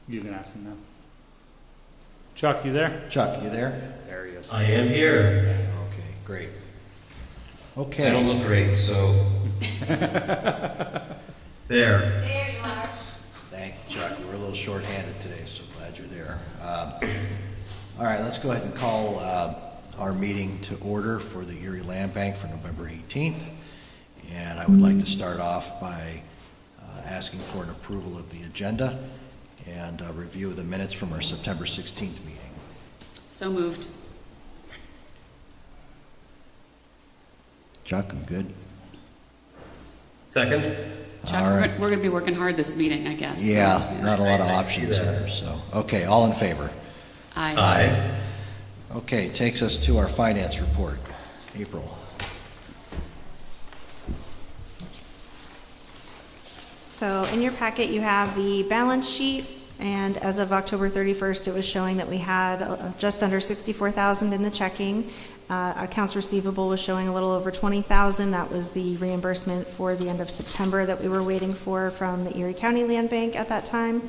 You can ask him now. Chuck, you there? Chuck, you there? There he is. I am here. Okay, great. Okay. I don't look great, so. There. There you are. Thank you, Chuck. We're a little short-handed today, so glad you're there. All right, let's go ahead and call our meeting to order for the Erie Land Bank for November 18th. And I would like to start off by asking for an approval of the agenda and a review of the minutes from our September 16th meeting. So moved. Chuck, you good? Second? Chuck, All right. we're going to be working hard this meeting, I guess. Yeah, So, not a lot of I see options that. here, so. Okay, all in favor? Aye. Aye. Okay, takes us to our finance report. April. So in your packet, you have the balance sheet, and as of October 31st, it was showing that we had just under $64,000 in the checking. Accounts receivable was showing a little over $20,000. That was the reimbursement for the end of September that we were waiting for from the Erie County Land Bank at that time.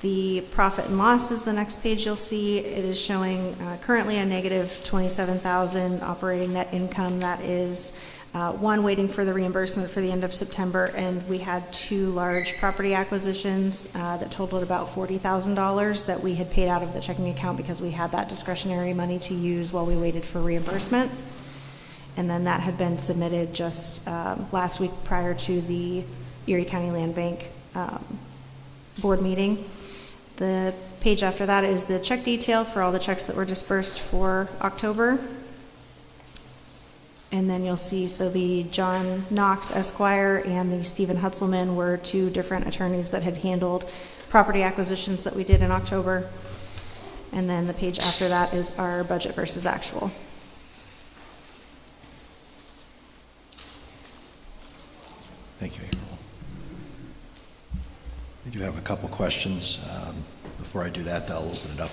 The profit and loss is the next page you'll see. It is showing currently a negative $27,000 operating net income. That is one, waiting for the reimbursement for the end of September, and we had two large property acquisitions that totaled about $40,000 that we had paid out of the checking account because we had that discretionary money to use while we waited for reimbursement. And then that had been submitted just last week prior to the Erie County Land Bank board meeting. The page after that is the check detail for all the checks that were dispersed for October. And then you'll see, so the John Knox Esquire and the Stephen Hutzelman were two different attorneys that had handled property acquisitions that we did in October. And then the page after that is our budget versus actual. Thank you, April. I do have a couple questions. Before I do that, I'll open it up.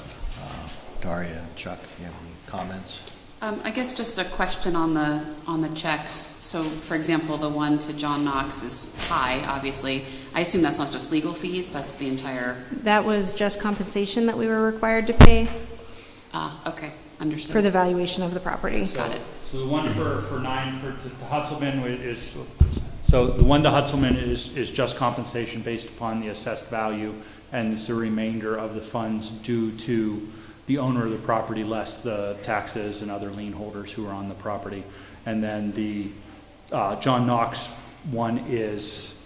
Daria, Chuck, if you have any comments? I guess just a question on the checks. So, for example, the one to John Knox is high, obviously. I assume that's not just legal fees, that's the entire... That was just compensation that we were required to pay Okay, understood. for the valuation of the property. Got it. So the one for Hutzelman is, so the one to Hutzelman is just compensation based upon the assessed value, and it's the remainder of the funds due to the owner of the property less the taxes and other lien holders who are on the property. And then the John Knox one is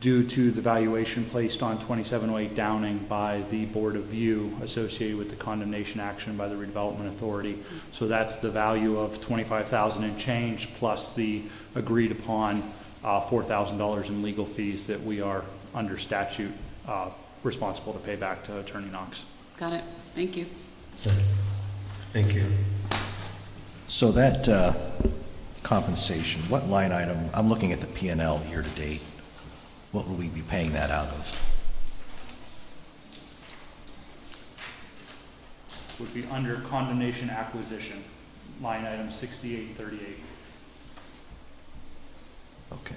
due to the valuation placed on 2708 Downing by the Board of View associated with the condemnation action by the Redevelopment Authority. So that's the value of $25,000 and change plus the agreed upon $4,000 in legal fees that we are under statute responsible to pay back to Attorney Knox. Got it. Thank you. Thank you. So that compensation, what line item, I'm looking at the P&L year to date. What will we be paying that out of? Would be under condemnation acquisition, line item 6838. Okay.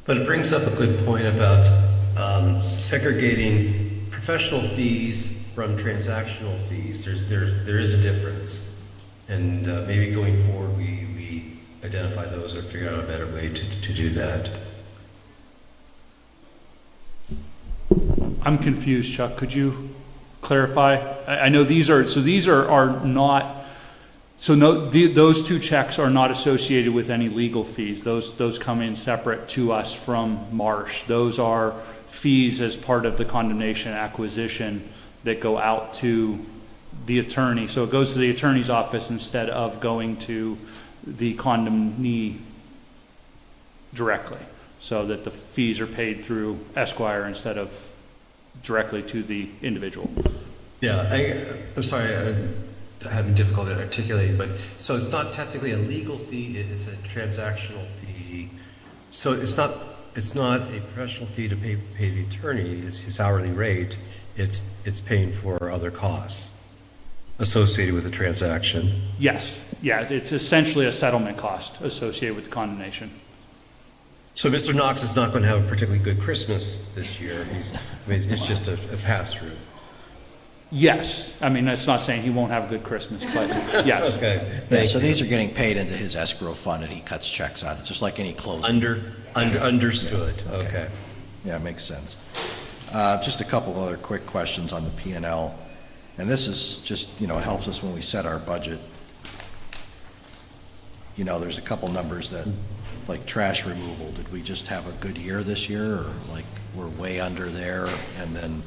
But it brings up a good point about segregating professional fees from transactional fees. There is a difference. And maybe going forward, we identify those or figure out a better way to do that. I'm confused, Chuck. Could you clarify? I know these are not, so no, those two checks are not associated with any legal fees. Those come in separate to us from Marsh. Those are fees as part of the condemnation acquisition that go out to the attorney. So it goes to the attorney's office instead of going to the condemnee directly, so that the fees are paid through Esquire instead of directly to the individual. Yeah, I'm sorry, I'm having difficulty articulating, but so it's not technically a legal fee, it's a transactional fee. So it's not a professional fee to pay the attorney, it's his hourly rate, it's paying for other costs associated with the transaction. Yes, yeah, it's essentially a settlement cost associated with the condemnation. So Mr. Knox is not going to have a particularly good Christmas this year. It's just a pass-through. Yes, I mean, that's not saying he won't have a good Christmas, but yes. Okay. Yeah, thank so you. these are getting paid into his escrow fund, and he cuts checks out, just like any closing. Understood. Okay. Yeah, makes sense. Just a couple other quick questions on the P&L. And this is just, helps us when we set our budget. There's a couple numbers that, like trash removal, did we just have a good year this year, or like we're way under there? And then,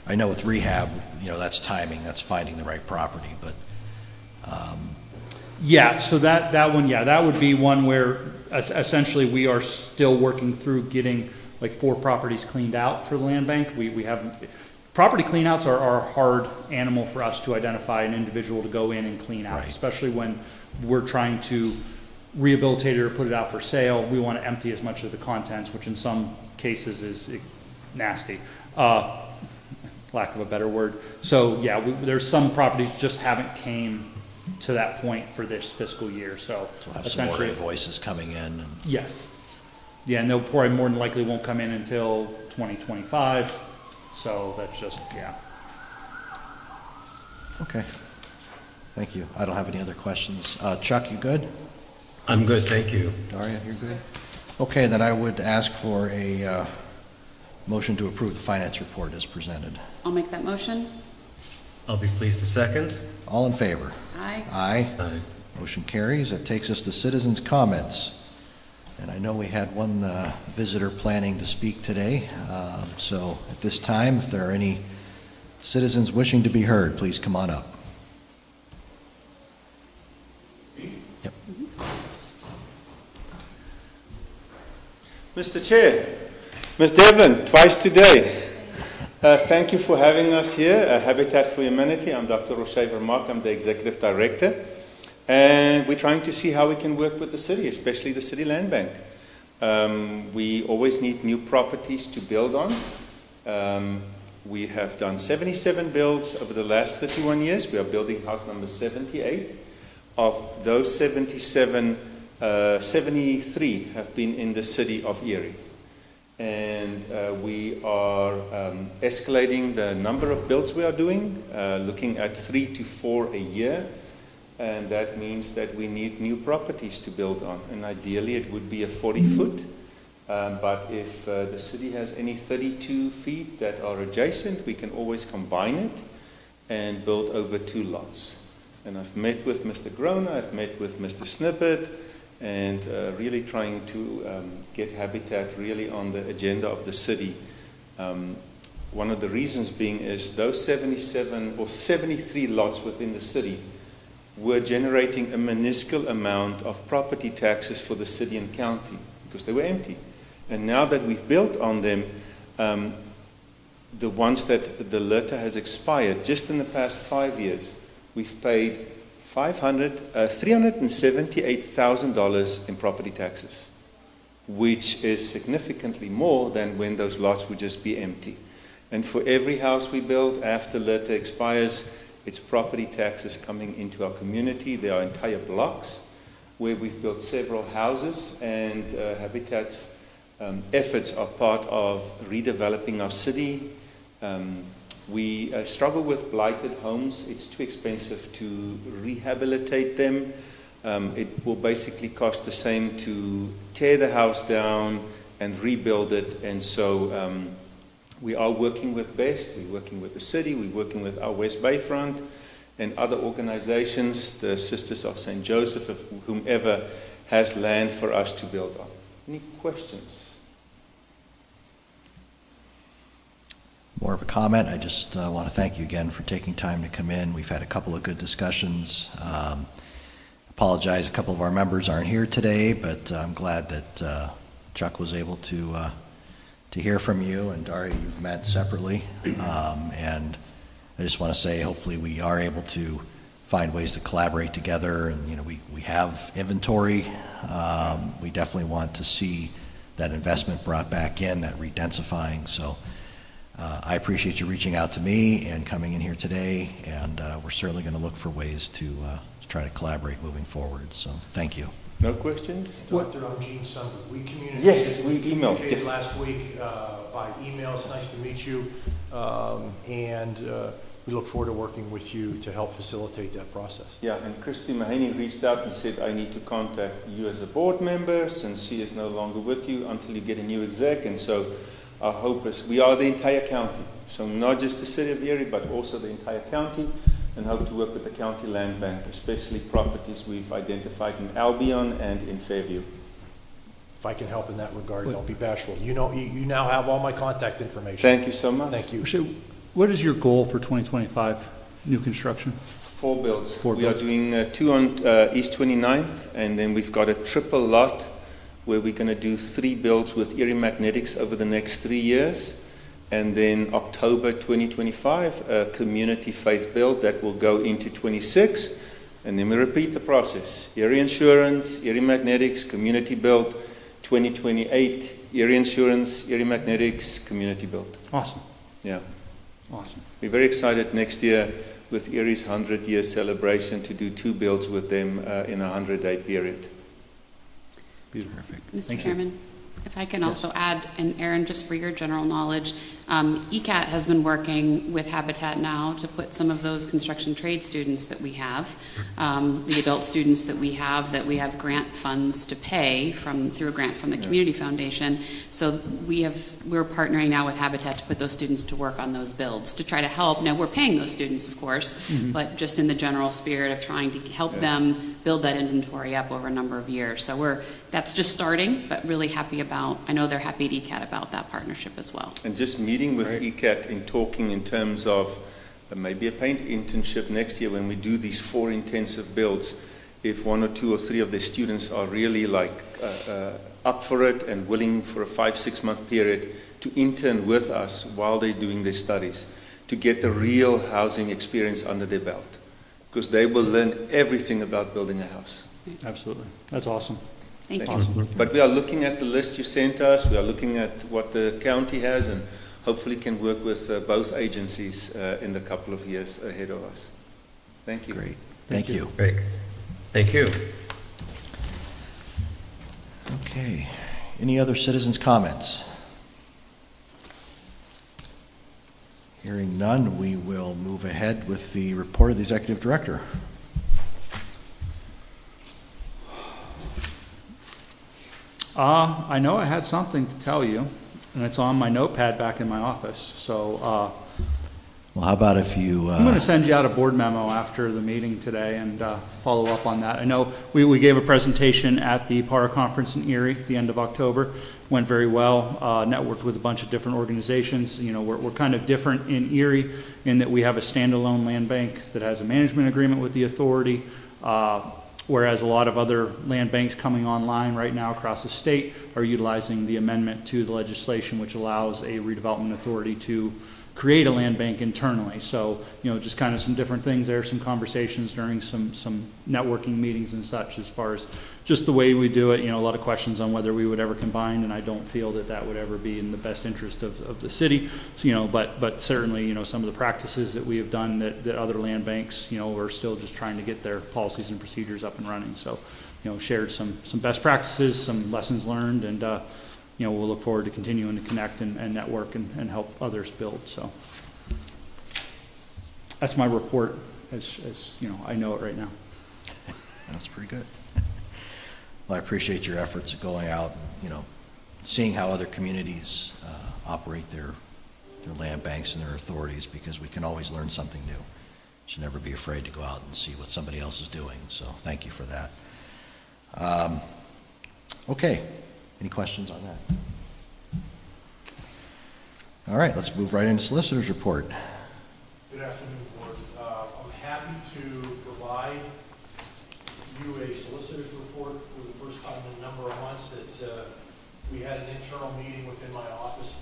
I know with rehab, that's timing, that's finding the right property, but, Yeah, so that one, that would be one where essentially we are still working through getting like 4 properties cleaned out for the land bank. We have, property cleanouts are a hard animal for us to identify an individual to go in and clean out, Right. especially when we're trying to rehabilitate it or put it out for sale. We want to empty as much of the contents, which in some cases is nasty, lack of a better word. So there's some properties just haven't came to that point for this fiscal year, so we'll have some more essentially, invoices coming in. And yes. Yeah, and they'll probably more than likely won't come in until 2025, so that's just, Okay. Thank you. I don't have any other questions. Chuck, you good? I'm good, thank you. Daria, you're good? Okay, then I would ask for a motion to approve the finance report as presented. I'll make that motion. I'll be pleased to second. All in favor? Aye. Aye. Aye. Motion carries. That takes us to citizens' comments. And I know we had one visitor planning to speak today. So at this time, if there are any citizens wishing to be heard, please come on up. Yep. Mr. Chair, Ms. Devlin, twice today. Thank you for having us here, Habitat for Humanity. I'm Dr. Roche Vermaak, I'm the Executive Director. And we're trying to see how we can work with the city, especially the City Land Bank. We always need new properties to build on. We have done 77 builds over the last 31 years. We are building house number 78. Of those 77, 73 have been in the city of Erie. And we are escalating the number of builds we are doing, looking at 3 to 4 a year. And that means that we need new properties to build on. And ideally it would be a 40-foot. But if the city has any 32 feet that are adjacent, we can always combine it and build over 2 lots. And I've met with Mr. Groner, I've met with Mr. Snippet, and really trying to get Habitat really on the agenda of the city. One of the reasons being is those 77 or 73 lots within the city were generating a minuscule amount of property taxes for the city and county because they were empty. And now that we've built on them, the ones that the letter has expired, just in the past 5 years, we've paid $378,000 in property taxes, which is significantly more than when those lots would just be empty. And for every house we build after letter expires, it's property taxes coming into our community. There are entire blocks where we've built several houses, and Habitat's efforts are part of redeveloping our city. We struggle with blighted homes. It's too expensive to rehabilitate them. It will basically cost the same to tear the house down and rebuild it. And so we are working with BEST, we're working with the city, we're working with our West Bayfront and other organizations, the Sisters of St. Joseph, whomever has land for us to build on. Any questions? More of a comment. I just want to thank you again for taking time to come in. We've had a couple of good discussions. Apologize, a couple of our members aren't here today, but I'm glad that Chuck was able to hear from you, and Daria, you've met separately. And I just want to say, hopefully we are able to find ways to collaborate together. And, we have inventory. We definitely want to see that investment brought back in, that redensifying. So I appreciate you reaching out to me and coming in here today, and we're certainly going to look for ways to try to collaborate moving forward. So thank you. No questions? Doctor, I'm Gene Sumner. We communicated. Yes, we emailed, communicated yes. last week by email. It's nice to meet you. And we look forward to working with you to help facilitate that process. Yeah, and Christy Mahaney reached out and said, I need to contact you as a board member since she is no longer with you until you get a new exec. And so our hope is we are the entire county. So not just the city of Erie, but also the entire county, and hope to work with the county land bank, especially properties we've identified in Albion and in Fairview. If I can help in that regard, don't be bashful. You know, you now have all my contact information. Thank you so much. Thank you. What is your goal for 2025, new construction? 4 builds. Four we builds. are doing 2 on East 29th, and then we've got a triple lot where we're going to do 3 builds with Erie Magnetics over the next 3 years. And then October 2025, a community faith build that will go into 26. And then we repeat the process. Erie Insurance, Erie Magnetics, community build, 2028, Erie Insurance, Erie Magnetics, community build. Awesome, Yeah. awesome. We're very excited next year with Erie's 100-year celebration to do 2 builds with them in a 100-day period. Beautiful. Perfect. Mr. Thank you. Chairman, if I can also add, and Aaron, just for your general knowledge, ECAT has been working with Habitat now to put some of those construction trade students that we have, the adult students that we have grant funds to pay through a grant from the Community Foundation. So we're partnering now with Habitat to put those students to work on those builds to try to help. Now, we're paying those students, of course, but just in the general spirit of trying to help them build that inventory up over a number of years. So that's just starting, but really happy I know they're happy at ECAT about that partnership as well. And just meeting with ECAT and talking in terms of maybe a paint internship next year when we do these 4 intensive builds, if 1 or 2 or 3 of their students are really up for it and willing for a 5-6 month period to intern with us while they're doing their studies, to get the real housing experience under their belt, because they will learn everything about building a house. Absolutely, that's awesome. Thank you. Awesome. But we are looking at the list you sent us, we are looking at what the county has, and hopefully can work with both agencies in the couple of years ahead of us. Thank you. Great. Thank you. Great. Thank you. Okay. Any other citizens' comments? Hearing none, we will move ahead with the report of the Executive Director. I know I had something to tell you, and it's on my notepad back in my office. So Well, how about if you... I'm going to send you out a board memo after the meeting today and follow up on that. I know we gave a presentation at the PARA conference in Erie at the end of October. Went very well. Networked with a bunch of different organizations. You know, we're kind of different in Erie in that we have a standalone land bank that has a management agreement with the authority. Whereas a lot of other land banks coming online right now across the state are utilizing the amendment to the legislation, which allows a redevelopment authority to create a land bank internally. So, you know, just kind of some different things there, some conversations during some networking meetings and such as far as just the way we do it. You know, a lot of questions on whether we would ever combine, and I don't feel that would ever be in the best interest of the city. So, you know, but certainly, you know, some of the practices that we have done that other land banks, you know, are still just trying to get their policies and procedures up and running. So, you know, shared some best practices, some lessons learned, and you know, we'll look forward to continuing to connect and network and help others build. So that's my report as you know, I know it right now. That's pretty good. Well, I appreciate your efforts of going out, you know, seeing how other communities operate their land banks and their authorities, because we can always learn something new. Should never be afraid to go out and see what somebody else is doing. So thank you for that. Okay. Any questions on that? All right, let's move right into solicitor's report. Good afternoon, Board. I'm happy to provide you a solicitor's report for the first time in a number of months. That we had an internal meeting within my office.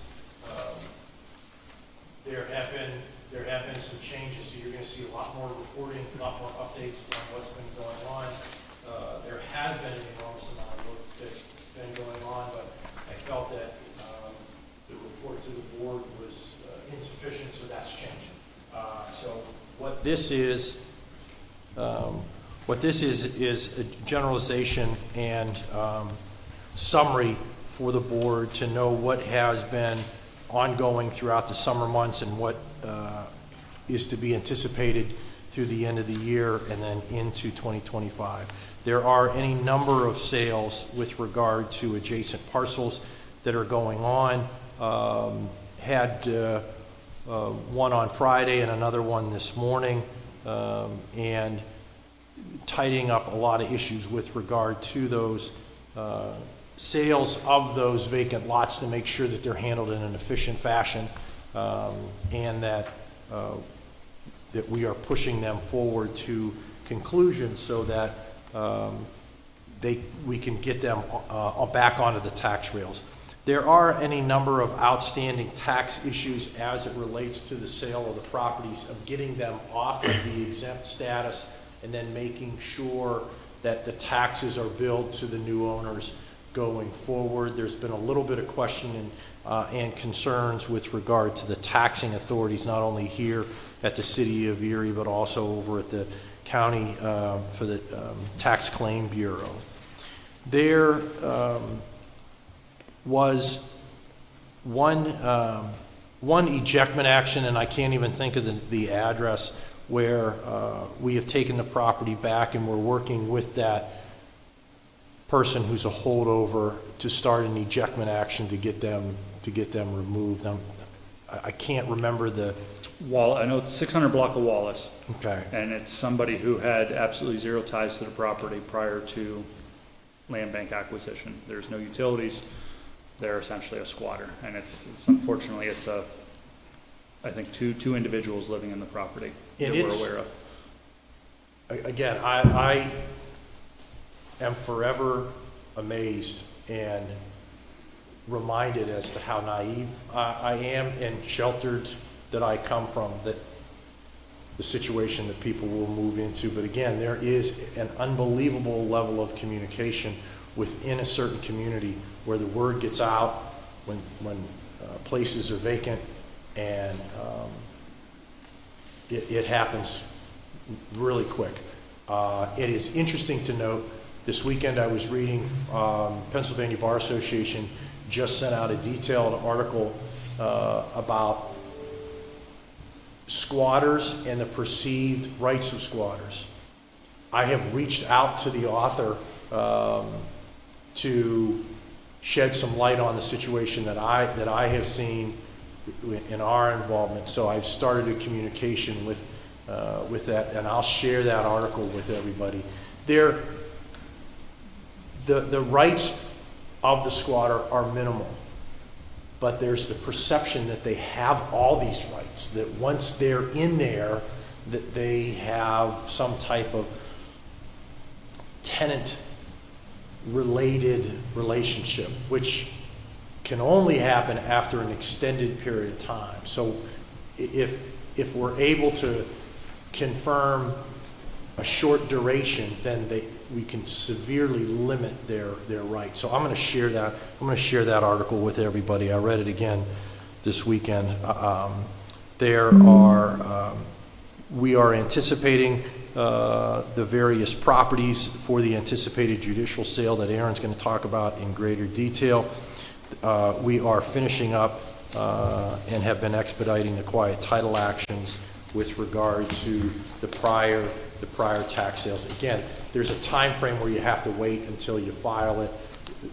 There have been some changes, so you're going to see a lot more reporting, a lot more updates on what's been going on. There has been an enormous amount of work that's been going on, but I felt that the report to the board was insufficient, so that's changing. So what this is, What this is a generalization and summary for the board to know what has been ongoing throughout the summer months and what is to be anticipated through the end of the year and then into 2025. There are any number of sales with regard to adjacent parcels that are going on. Had one on Friday and another one this morning, and tidying up a lot of issues with regard to those sales of those vacant lots to make sure that they're handled in an efficient fashion, and that we are pushing them forward to conclusion so that we can get them back onto the tax rails. There are any number of outstanding tax issues as it relates to the sale of the properties, of getting them off of the exempt status and then making sure that the taxes are billed to the new owners going forward. There's been a little bit of question and concerns with regard to the taxing authorities, not only here at the city of Erie, but also over at the county for the Tax Claim Bureau. There was one ejectment action, and I can't even think of the address, where we have taken the property back and we're working with that person who's a holdover to start an ejectment action to get them removed. I can't remember the... I know it's 600 block of Wallace. Okay. And it's somebody who had absolutely zero ties to the property prior to land bank acquisition. There's no utilities. They're essentially a squatter. And it's unfortunately, I think two individuals living in the property that we're aware of. Again, I am forever amazed and reminded as to how naive I am and sheltered that I come from, that the situation that people will move into. But again, there is an unbelievable level of communication within a certain community where the word gets out when places are vacant, and it happens really quick. It is interesting to note, this weekend I was reading Pennsylvania Bar Association just sent out a detailed article about squatters and the perceived rights of squatters. I have reached out to the author to shed some light on the situation that I have seen in our involvement. So I've started a communication with that, and I'll share that article with everybody. The rights of the squatter are minimal, but there's the perception that they have all these rights, that once they're in there, that they have some type of tenant-related relationship, which can only happen after an extended period of time. So if we're able to confirm a short duration, then we can severely limit their rights. So I'm going to share that. I'm going to share that article with everybody. I read it again this weekend. We are anticipating the various properties for the anticipated judicial sale that Aaron's going to talk about in greater detail. We are finishing up and have been expediting the quiet title actions with regard to the prior tax sales. Again, there's a time frame where you have to wait until you file it.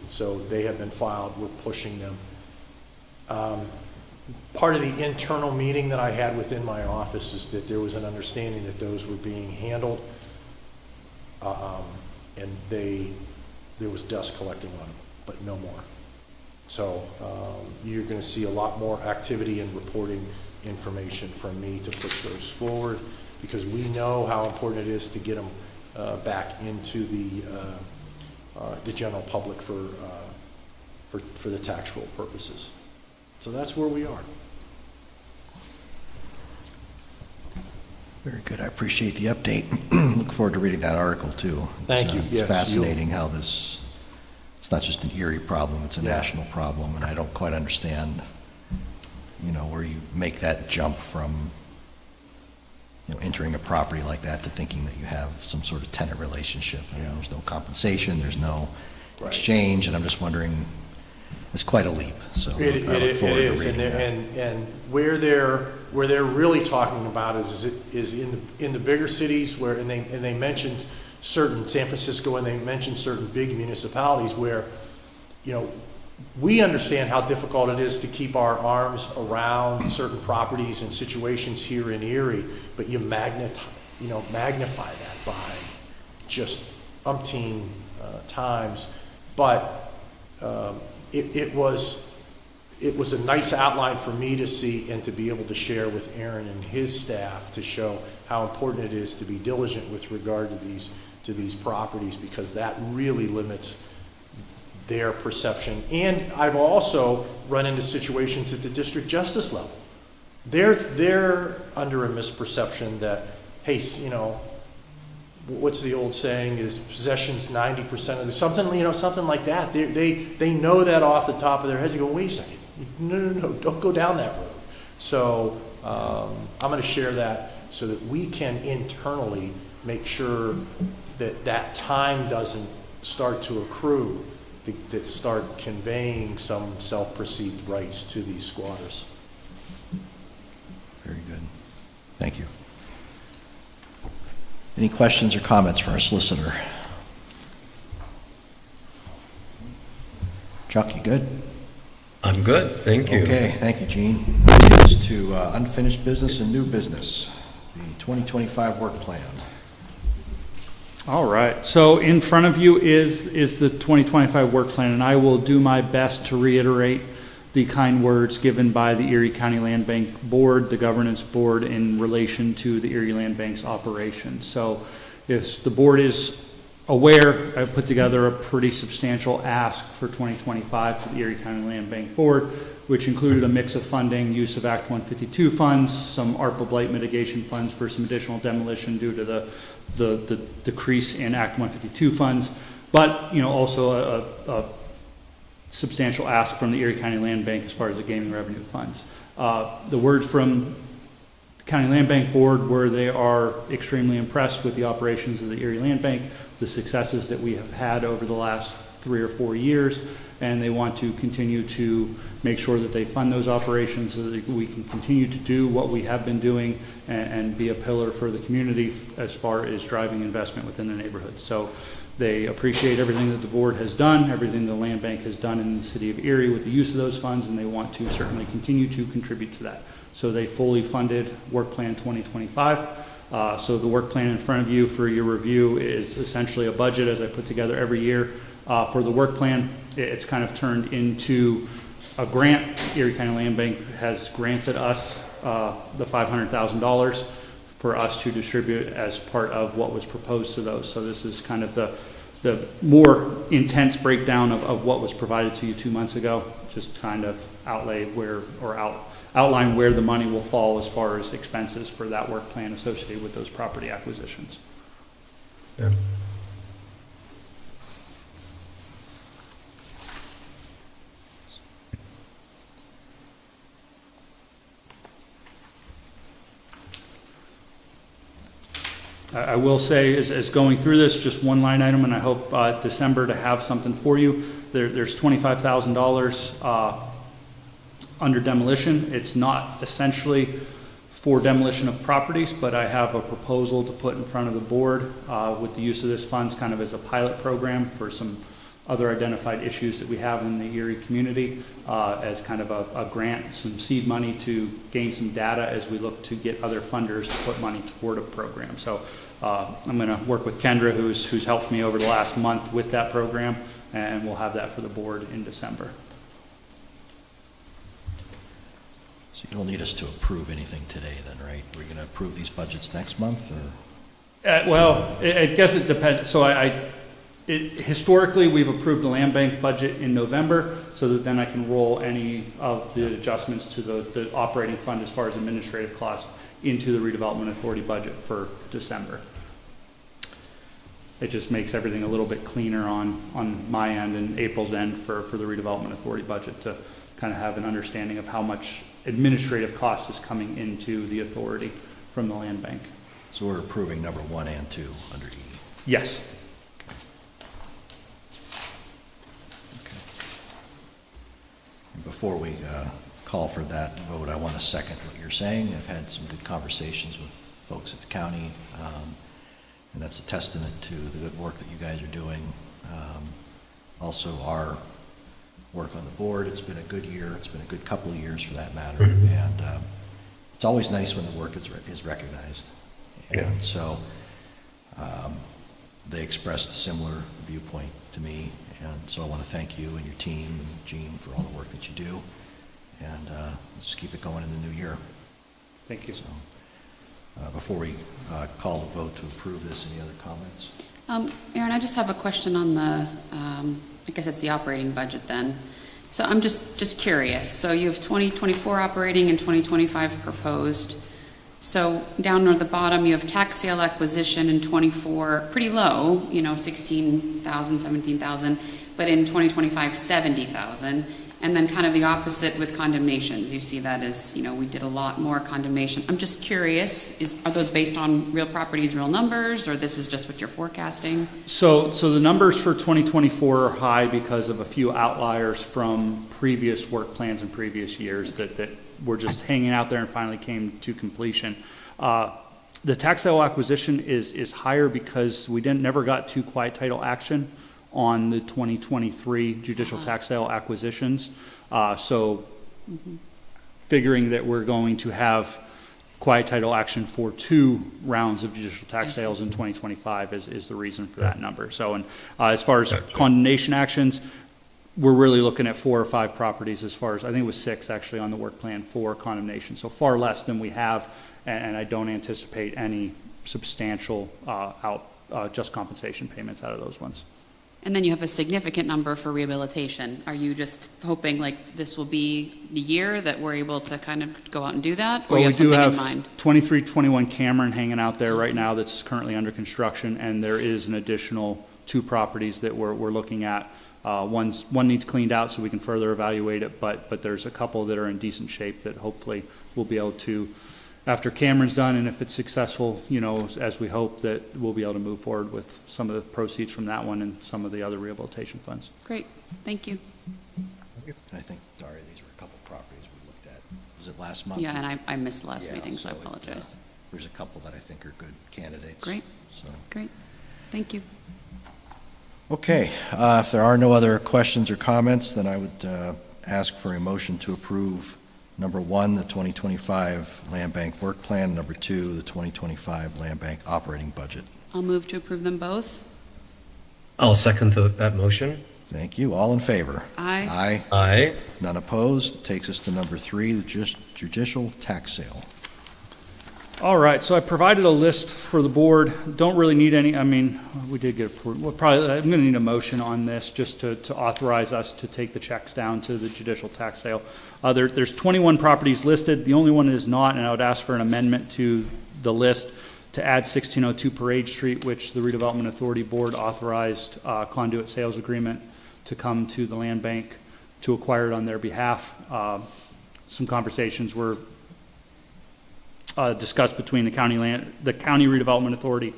So they have been filed. We're pushing them. Part of the internal meeting that I had within my office is that there was an understanding that those were being handled, and there was dust collecting on them, but no more. So you're going to see a lot more activity and reporting information from me to push those forward, because we know how important it is to get them back into the general public for the tax roll purposes. So that's where we are. Very good. I appreciate the update. Look forward to reading that article too. Thank you. It's Yes, fascinating how it's not just an Erie problem, it's a national problem, and I don't quite understand, where you make that jump from entering a property like that to thinking that you have some sort of tenant relationship. There's no compensation, there's no exchange, and I'm just wondering, it's quite a leap, so I look forward to reading that. And where they're really talking about is in the bigger cities where, and they mentioned certain, San Francisco, and they mentioned certain big municipalities where, we understand how difficult it is to keep our arms around certain properties and situations here in Erie, but you magnify that by just umpteen times. But it was a nice outline for me to see and to be able to share with Aaron and his staff to show how important it is to be diligent with regard to these properties, because that really limits their perception. And I've also run into situations at the district justice level. They're under a misperception that, hey, what's the old saying, is possession's 90% of the, something like that. They know that off the top of their heads. You go, wait a second, no, don't go down that road. So I'm going to share that so that we can internally make sure that time doesn't start to accrue, that start conveying some self-perceived rights to these squatters. Very good. Thank you. Any questions or comments for our solicitor? Chuck, you good? I'm good, thank you. Okay, thank you, Gene. That leads us to unfinished business and new business, the 2025 work plan. All right, so in front of you is the 2025 work plan, and I will do my best to reiterate the kind words given by the Erie County Land Bank Board, the governance board, in relation to the Erie Land Bank's operation. So if the board is aware, I've put together a pretty substantial ask for 2025 to the Erie County Land Bank Board, which included a mix of funding, use of Act 152 funds, some ARPA blight mitigation funds for some additional demolition due to the decrease in Act 152 funds, but also a substantial ask from the Erie County Land Bank as far as the gaming revenue funds. The words from the County Land Bank Board were they are extremely impressed with the operations of the Erie Land Bank, the successes that we have had over the last 3 or 4 years, and they want to continue to make sure that they fund those operations so that we can continue to do what we have been doing and be a pillar for the community as far as driving investment within the neighborhood. So they appreciate everything that the board has done, everything the land bank has done in the city of Erie with the use of those funds, and they want to certainly continue to contribute to that. So they fully funded Work Plan 2025. So the work plan in front of you for your review is essentially a budget as I put together every year. For the work plan, it's kind of turned into a grant. Erie County Land Bank has granted us the $500,000 for us to distribute as part of what was proposed to those. So this is kind of the more intense breakdown of what was provided to you 2 months ago, just kind of outline where the money will fall as far as expenses for that work plan associated with those property acquisitions. Yeah. I will say, as going through this, just one line item, and I hope December to have something for you. There's $25,000 under demolition. It's not essentially for demolition of properties, but I have a proposal to put in front of the board with the use of this funds kind of as a pilot program for some other identified issues that we have in the Erie community as kind of a grant, some seed money to gain some data as we look to get other funders to put money toward a program. So I'm going to work with Kendra, who's helped me over the last month with that program, and we'll have that for the board in December. So you don't need us to approve anything today then, right? We're going to approve these budgets next month, or? Well, I guess it depends. So historically, we've approved the land bank budget in November, so that then I can roll any of the adjustments to the operating fund as far as administrative costs into the redevelopment authority budget for December. It just makes everything a little bit cleaner on my end and April's end for the redevelopment authority budget to kind of have an understanding of how much administrative cost is coming into the authority from the land bank. So we're approving number 1 and 2 under E. Yes. Okay. And before we call for that vote, I want to second what you're saying. I've had some good conversations with folks at the county, and that's a testament to the good work that you guys are doing. Also, our work on the board, it's been a good year. It's been a good couple of years for that matter. And it's always nice when the work is recognized. And so they expressed a similar viewpoint to me. And so I want to thank you and your team and Gene for all the work that you do. And let's keep it going in the new year. Thank you. So, before we call the vote to approve this, any other comments? Aaron, I just have a question on the, I guess it's the operating budget then. So I'm just curious. So you have 2024 operating and 2025 proposed. So down near the bottom, you have tax sale acquisition in 24, pretty low, 16,000, 17,000, but in 2025, 70,000. And then kind of the opposite with condemnations. You see that as, we did a lot more condemnation. I'm just curious, are those based on real properties, real numbers, or this is just what you're forecasting? So the numbers for 2024 are high because of a few outliers from previous work plans in previous years that were just hanging out there and finally came to completion. The tax sale acquisition is higher because we never got to quiet title action on the 2023 judicial tax sale acquisitions. Figuring that we're going to have quiet title action for 2 rounds of judicial tax sales in 2025 is the reason for that number. So, and as far as condemnation actions, we're really looking at 4 or 5 properties as far as, I think it was 6 actually on the work plan for condemnation. So far less than we have, and I don't anticipate any substantial just compensation payments out of those ones. And then you have a significant number for rehabilitation. Are you just hoping like this will be the year that we're able to kind of go out and do that? Or you have something in mind? 2321 Cameron hanging out there right now that's currently under construction, and there is an additional 2 properties that we're looking at. One needs cleaned out so we can further evaluate it, but there's a couple that are in decent shape that hopefully we'll be able to, after Cameron's done, and if it's successful, as we hope, that we'll be able to move forward with some of the proceeds from that one and some of the other rehabilitation funds. Great, thank you. And I think, Daria, these were a couple properties we looked at. Was it last month? Yeah, and I missed the last Yeah, meeting, so I it, apologize. there's a couple that I think are good candidates. Great. So. Great, thank you. Okay, if there are no other questions or comments, then I would ask for a motion to approve number 1, the 2025 Land Bank Work Plan, number 2, the 2025 Land Bank Operating Budget. I'll move to approve them both. I'll second that motion. Thank you. All in favor? Aye. Aye. Aye. None opposed. Takes us to number 3, the judicial tax sale. All right, so I provided a list for the board. Don't really need any, we did get approved. I'm going to need a motion on this just to authorize us to take the checks down to the judicial tax sale. There's 21 properties listed. The only one that is not, and I would ask for an amendment to the list to add 1602 Parade Street, which the Redevelopment Authority Board authorized conduit sales agreement to come to the land bank to acquire it on their behalf. Some conversations were discussed between the county redevelopment authority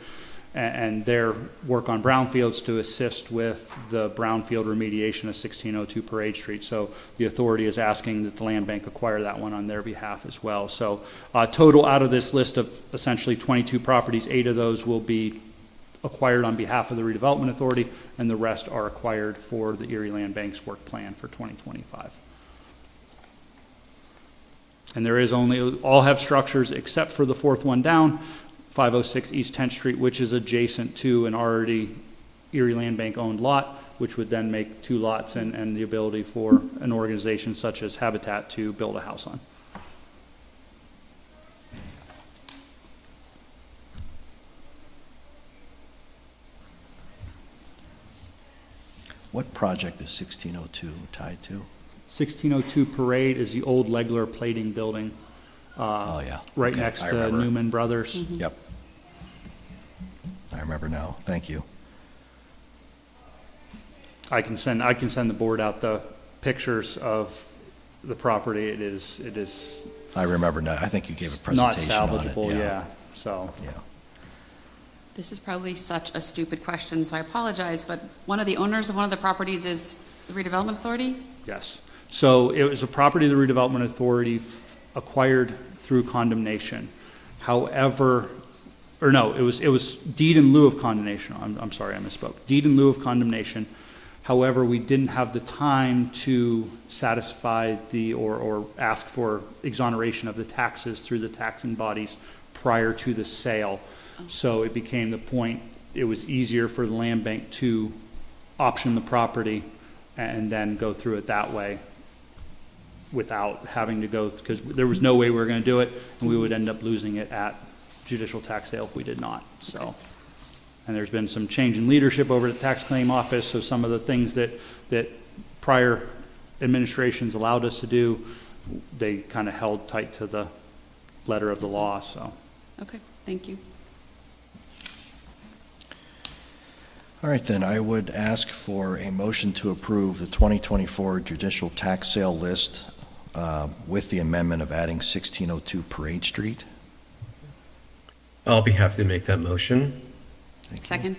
and their work on brownfields to assist with the brownfield remediation of 1602 Parade Street. So the authority is asking that the land bank acquire that one on their behalf as well. So total out of this list of essentially 22 properties, 8 of those will be acquired on behalf of the redevelopment authority, and the rest are acquired for the Erie Land Bank's work plan for 2025. And there is all have structures except for the 4th one down, 506 East 10th Street, which is adjacent to an already Erie Land Bank owned lot, which would then make 2 lots and the ability for an organization such as Habitat to build a house on. What project is 1602 tied to? 1602 Parade is the old Legler plating building. Oh, yeah. Right Okay, next I to remember. Newman Brothers. Yep. I remember now. Thank you. I can send the board out the pictures of the property. It is I remember now, I think you gave a not presentation on it. salvageable, yeah, so. Yeah. This is probably such a stupid question, so I apologize, but one of the owners of one of the properties is the redevelopment authority? Yes. So it was a property the redevelopment authority acquired through condemnation. However, or no, it was deed in lieu of condemnation. I'm sorry, I misspoke. Deed in lieu of condemnation. However, we didn't have the time to satisfy or ask for exoneration of the taxes through the taxing bodies prior to the sale. So it became the point, it was easier for the land bank to option the property and then go through it that way without having to go, because there was no way we were going to do it, and we would end up losing it at judicial tax sale if we did not. So, and there's been some change in leadership over at the tax claim office, so some of the things that prior administrations allowed us to do, they kind of held tight to the letter of the law, so. Okay, thank you. All right, then, I would ask for a motion to approve the 2024 judicial tax sale list with the amendment of adding 1602 Parade Street. I'll be happy to make that motion. Thank you. Second?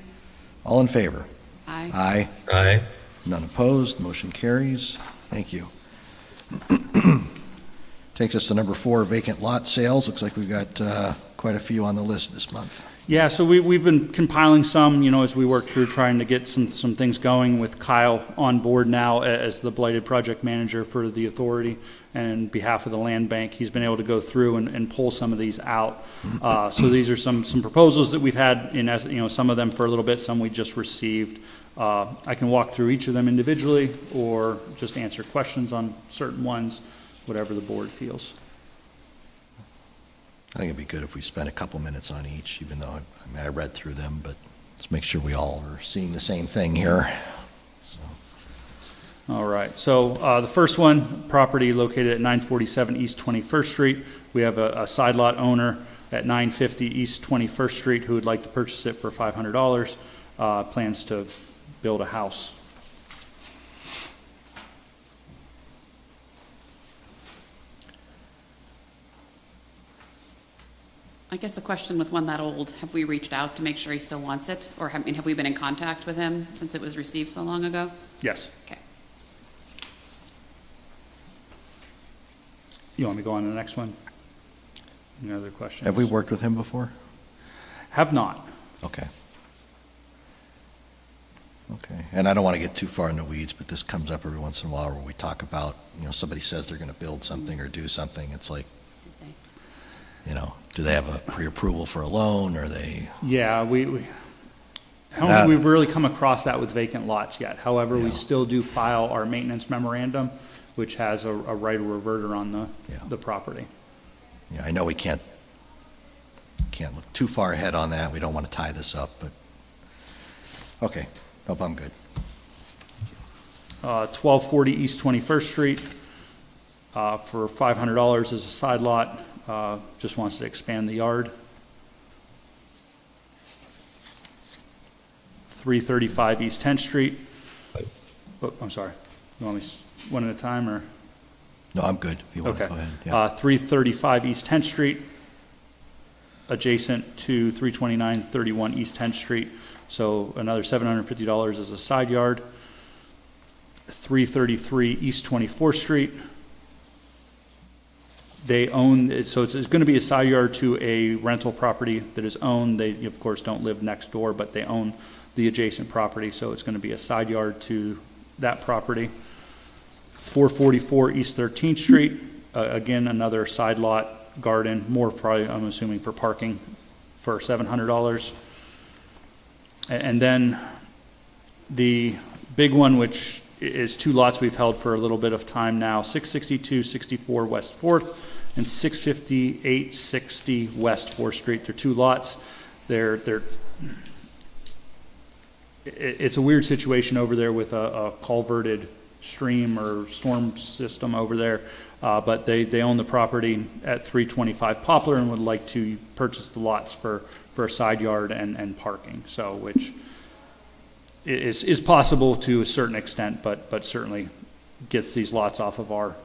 All in favor? Aye. Aye. Aye. None opposed, motion carries. Thank you. Takes us to number 4, vacant lot sales. Looks like we've got quite a few on the list this month. Yeah, so we've been compiling some, as we work through trying to get some things going with Kyle on board now as the blighted project manager for the authority and on behalf of the land bank. He's been able to go through and pull some of these out. So these are some proposals that we've had in, some of them for a little bit, some we just received. I can walk through each of them individually or just answer questions on certain ones, whatever the board feels. I think it'd be good if we spent a couple minutes on each, even though I read through them, but let's make sure we all are seeing the same thing here. So. All right, so the first one, property located at 947 East 21st Street. We have a side lot owner at 950 East 21st Street who would like to purchase it for $500, plans to build a house. I guess a question with one that old, have we reached out to make sure he still wants it? Or have we been in contact with him since it was received so long ago? Yes. Okay. You want me to go on to the next one? Any other questions? Have we worked with him before? Have not. Okay. Okay, and I don't want to get too far in the weeds, but this comes up every once in a while where we talk about, somebody says they're going to build something or do something. It's like, Did they? do they have a pre-approval for a loan, or they? Yeah, I don't think we've really come across that with vacant lots yet. However, we Yeah. still do file our maintenance memorandum, which has a right of reverter on the property. Yeah, I know we can't look too far ahead on that. We don't want to tie this up, but, okay, nope, I'm good. 1240 East 21st Street for $500 as a side lot. Just wants to expand the yard. 335 East 10th Street. Oh, I'm sorry. You want me one at a time, or? No, I'm good, if you want to Okay. go ahead. Yeah. 335 East 10th Street, adjacent to 329-31 East 10th Street. So another $750 as a side yard. 333 East 24th Street. They own, so it's going to be a side yard to a rental property that is owned. They, of course, don't live next door, but they own the adjacent property, so it's going to be a side yard to that property. 444 East 13th Street, again, another side lot, garden, more probably, I'm assuming, for parking for $700. And then the big one, which is 2 lots we've held for a little bit of time now, 662-64 West 4th and 658-60 West 4th Street. They're 2 lots. It's a weird situation over there with a culverted stream or storm system over there, but they own the property at 325 Poplar and would like to purchase the lots for a side yard and parking, so which is possible to a certain extent, but certainly gets these lots off of our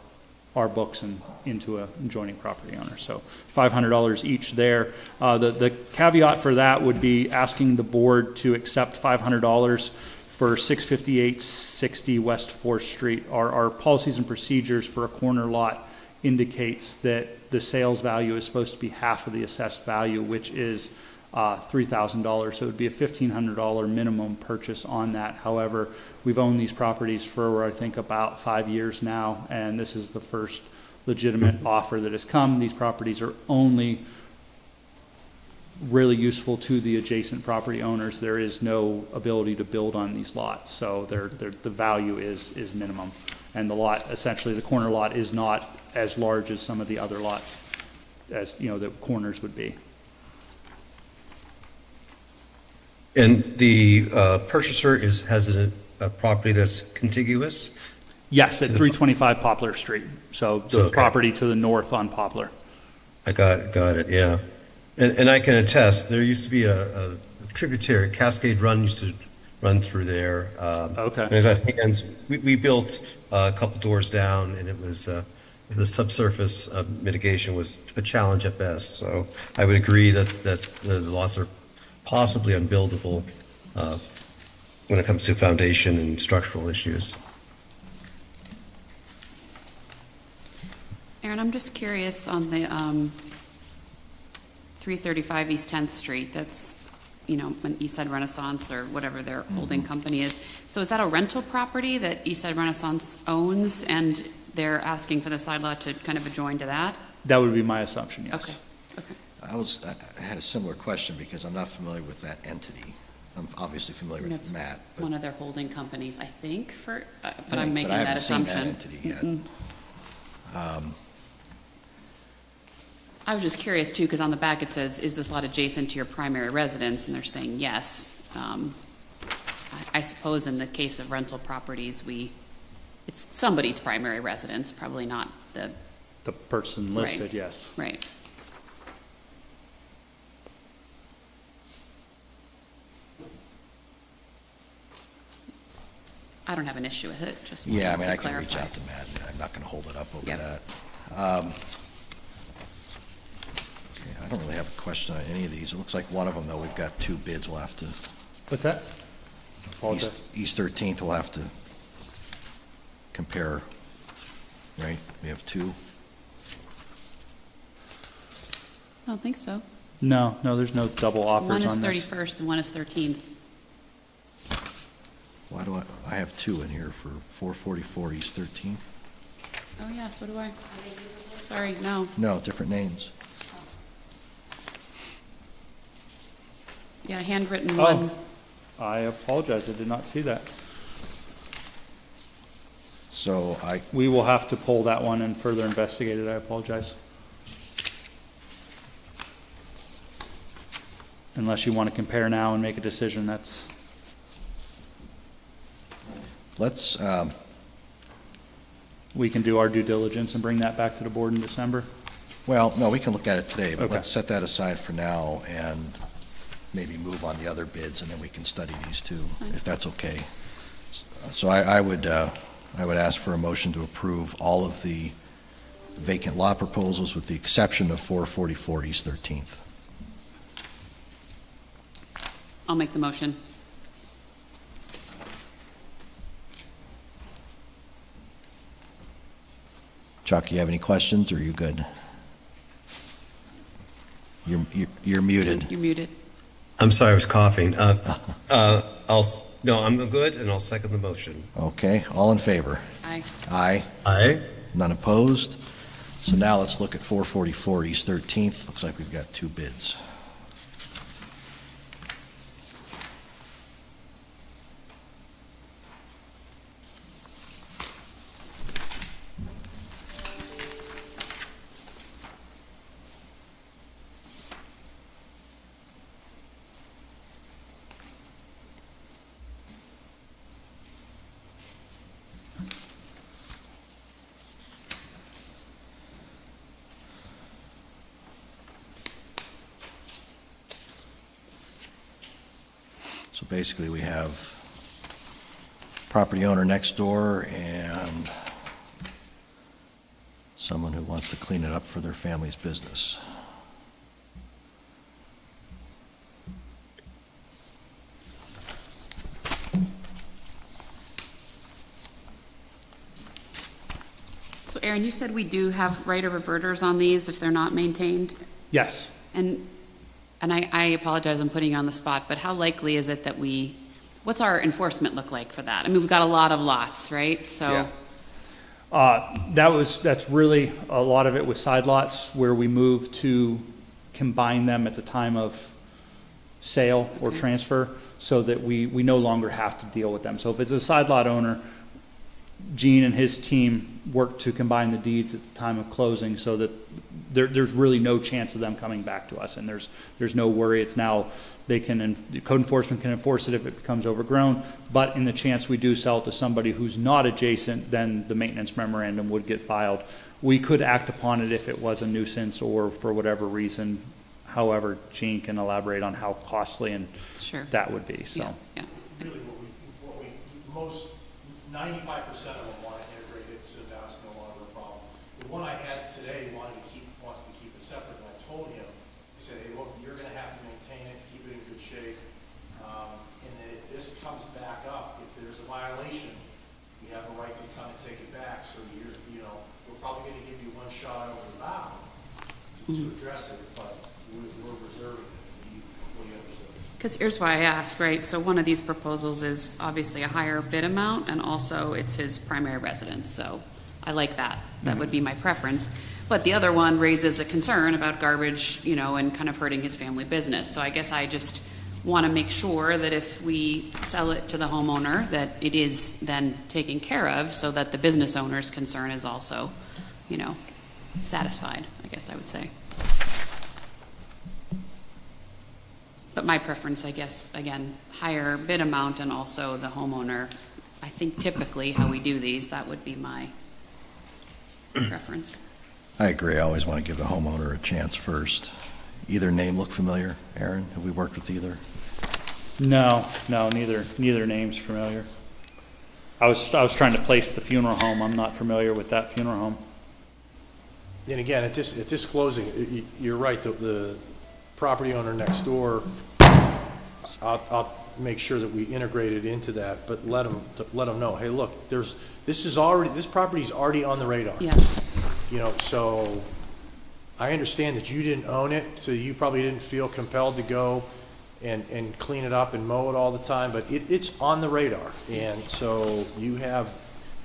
our books and into a adjoining property owner. So $500 each there. The caveat for that would be asking the board to accept $500 for 65860 West 4th Street. Our policies and procedures for a corner lot indicates that the sales value is supposed to be half of the assessed value, which is $3,000. So it would be a $1,500 minimum purchase on that. However, we've owned these properties for, I think, about 5 years now, and this is the first legitimate offer that has come. These properties are only really useful to the adjacent property owners. There is no ability to build on these lots, so the value is minimum. And the lot, essentially, the corner lot is not as large as some of the other lots, as the corners would be. And the purchaser has a property that's contiguous? Yes, at 325 Poplar Street. So the Okay. property to the north on Poplar. I got it, yeah. And I can attest, there used to be a tributary, Cascade Run used to run through there. Okay. And we built a couple doors down, and it was, the subsurface mitigation was a challenge at best. So I would agree that the lots are possibly unbuildable when it comes to foundation and structural issues. Aaron, I'm just curious on the 335 East 10th Street, that's, an Eastside Renaissance or whatever their holding company is. So is that a rental property that Eastside Renaissance owns, and they're asking for the side lot to kind of adjoin to that? That would be my assumption, yes. Okay. I had a similar question because I'm not familiar with that entity. I'm obviously familiar with That's Matt, but one of their holding companies, I think, but I I'm making that assumption. I haven't seen that entity yet. I was just curious too, because on the back it says, is this lot adjacent to your primary residence? And they're saying yes. I suppose in the case of rental properties, it's somebody's primary residence, probably not the, The person listed, Right. yes. right. I don't have an issue with it, just wanted Yeah, I mean, to I can reach clarify. out to Matt. I'm not going to hold it up over Yep. that. Okay, I don't really have a question on any of these. It looks like one of them, though, we've got two bids. We'll have to, What's that? Apologize. East 13th, we'll have to compare, right? We have two. I don't think so. No, there's no double offers One is on this. 31st and one is 13th. Why do I have two in here for 444 East 13th? Oh, yeah, so do I. Sorry, no. No, different names. Yeah, handwritten Oh. one. I apologize, I did not see that. So We will have to pull that one and further investigate it, I apologize. Unless you want to compare now and make a decision, that's, let's, we can do our due diligence and bring that back to the board in December. well, no, we can look at it today, but Okay. let's set that aside for now and maybe move on the other bids, and then we can study these two, fine. if that's okay. So I would ask for a motion to approve all of the vacant lot proposals with the exception of 444 East 13th. I'll make the motion. Chuck, you have any questions, or are you good? You're muted. You're muted. I'm sorry, I was coughing. No, I'm good, and I'll second the motion. Okay, all in favor? Aye. Aye. Aye. None opposed? So now let's look at 444 East 13th. Looks like we've got two bids. So basically, we have property owner next door and someone who wants to clean it up for their family's business. So Aaron, you said we do have right of reverters on these if they're not maintained? Yes. And I apologize, I'm putting you on the spot, but how likely is it that what's our enforcement look like for that? I mean, we've got a lot of lots, right? So, That's really, a lot of it was side lots where we moved to combine them at the time of sale or Okay. transfer so that we no longer have to deal with them. So if it's a side lot owner, Gene and his team worked to combine the deeds at the time of closing so that there's really no chance of them coming back to us, and there's no worry. It's now, code enforcement can enforce it if it becomes overgrown, but in the chance we do sell it to somebody who's not adjacent, then the maintenance memorandum would get filed. We could act upon it if it was a nuisance or for whatever reason. However, Gene can elaborate on how costly and sure. that would be, so. Yeah. Really, what we most, 95% of them want to integrate it, so that's no longer a problem. The one I had today wants to keep it separate, and I told him, I said, hey, look, you're gonna have to maintain it, keep it in good shape. And then if this comes back up, if there's a violation, you have a right to come and take it back. So we're probably gonna give you one shot over the bow to address it, but we're reserving it. You completely understood. Because here's why I ask, right? So one of these proposals is obviously a higher bid amount, and also it's his primary residence, so I like that. That would be my preference. But the other one raises a concern about garbage, and kind of hurting his family business. So I guess I just want to make sure that if we sell it to the homeowner, that it is then taken care of, so that the business owner's concern is also, satisfied, I guess I would say. But my preference, I guess, again, higher bid amount and also the homeowner. I think typically how we do these, that would be my preference. I agree. I always want to give the homeowner a chance first. Either name look familiar? Aaron, have we worked with either? No, neither name's familiar. I was trying to place the funeral home. I'm not familiar with that funeral home. And again, at this closing, you're right, the property owner next door, I'll make sure that we integrate it into that, but let them know, hey, look, this property's already on the radar. Yeah, So I understand that you didn't own it, so you probably didn't feel compelled to go and clean it up and mow it all the time, but it's on the radar. And so you have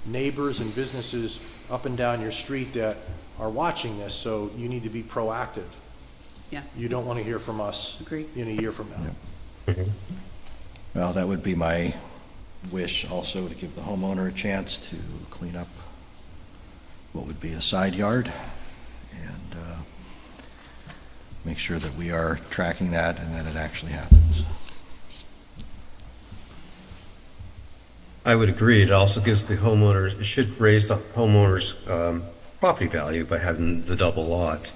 neighbors and businesses up and down your street that are watching this, so you need to be proactive. yeah, You don't want to hear from us agree. in a year from now. Yep. Well, that would be my wish also, to give the homeowner a chance to clean up what would be a side yard and make sure that we are tracking that and that it actually happens. I would agree. It also gives the homeowners, it should raise the homeowner's property value by having the double lot.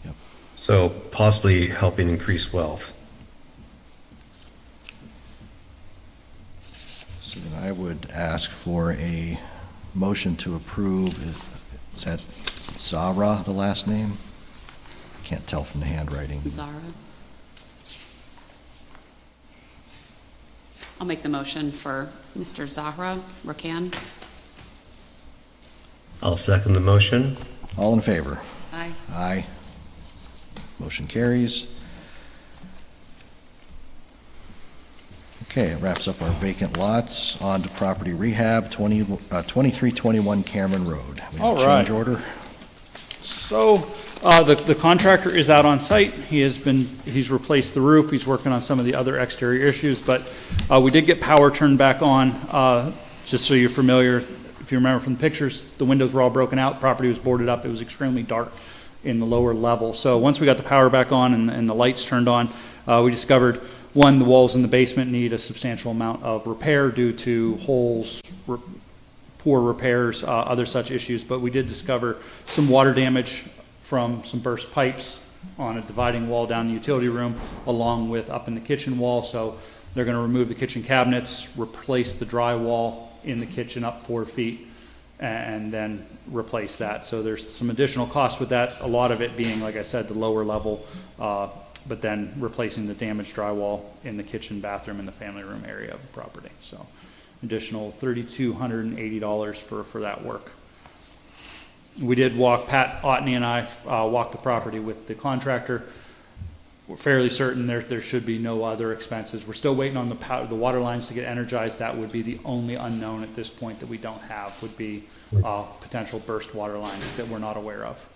Yep. So possibly helping increase wealth. So then I would ask for a motion to approve. Is that Zara, the last name? Can't tell from the handwriting. Zara. I'll make the motion for Mr. Zahra Rakan. I'll second the motion. All in favor? Aye. Aye. Motion carries. Okay, it wraps up our vacant lots. On to property rehab, 2321 Cameron Road. We have All a change right. order. So, the contractor is out on site. He's replaced the roof. He's working on some of the other exterior issues, but we did get power turned back on. Just so you're familiar, if you remember from the pictures, the windows were all broken out. Property was boarded up. It was extremely dark in the lower level. So once we got the power back on and the lights turned on, we discovered, one, the walls in the basement need a substantial amount of repair due to holes, poor repairs, other such issues. But we did discover some water damage from some burst pipes on a dividing wall down the utility room, along with up in the kitchen wall. So they're going to remove the kitchen cabinets, replace the drywall in the kitchen up 4 feet, and then replace that. So there's some additional costs with that, a lot of it being, like I said, the lower level, but then replacing the damaged drywall in the kitchen, bathroom, and the family room area of the property. So additional $3,280 for that work. We did walk, Pat Otney and I walked the property with the contractor. We're fairly certain there should be no other expenses. We're still waiting on the water lines to get energized. That would be the only unknown at this point that we don't have, would be potential burst water lines that we're not aware of.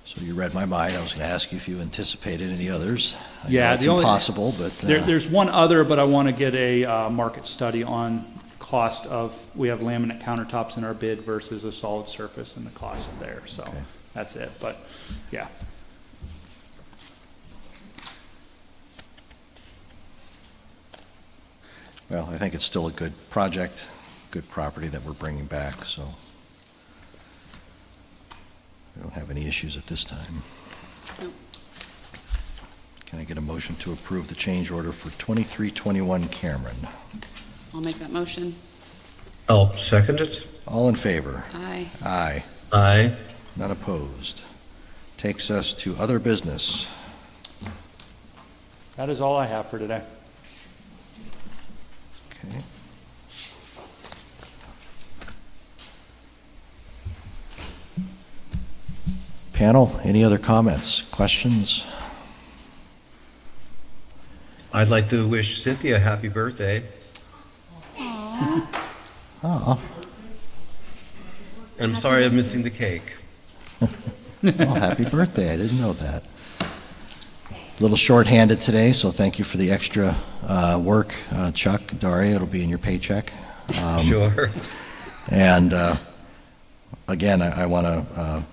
So you read my mind. I was going to ask you if you anticipated any others. I know Yeah, it's the only- impossible, but There's one other, but I want to get a market study on cost of, we have laminate countertops in our bid versus a solid surface and the cost there. So Okay. that's it. But yeah. well, I think it's still a good project, good property that we're bringing back, so we don't have any issues at this time. Nope. Can I get a motion to approve the change order for 2321 Cameron? I'll make that motion. I'll second it. All in favor? Aye. Aye. Aye. None opposed. Takes us to other business. That is all I have for today. Okay. Panel, any other comments, questions? I'd like to wish Cynthia a happy birthday. Oh, And I'm sorry I'm missing the cake. well, happy birthday. I didn't know that. A little short-handed today, so thank you for the extra work, Chuck, Daria. It'll be in your paycheck. Sure. And again, I want to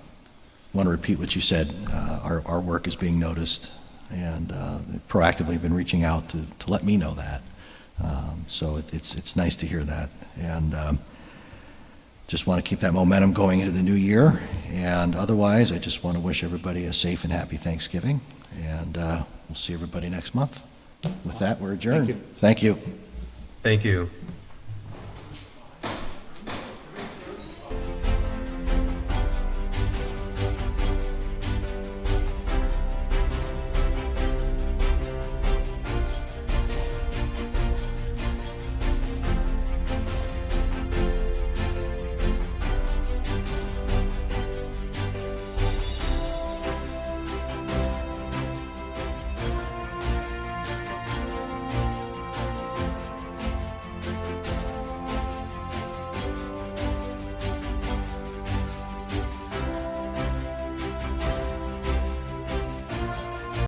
repeat what you said. Our work is being noticed, and proactively been reaching out to let me know that. So it's nice to hear that, and just want to keep that momentum going into the new year. And otherwise, I just want to wish everybody a safe and happy Thanksgiving, and we'll see everybody next month. With that, we're adjourned. Thank you. Thank you. Thank you.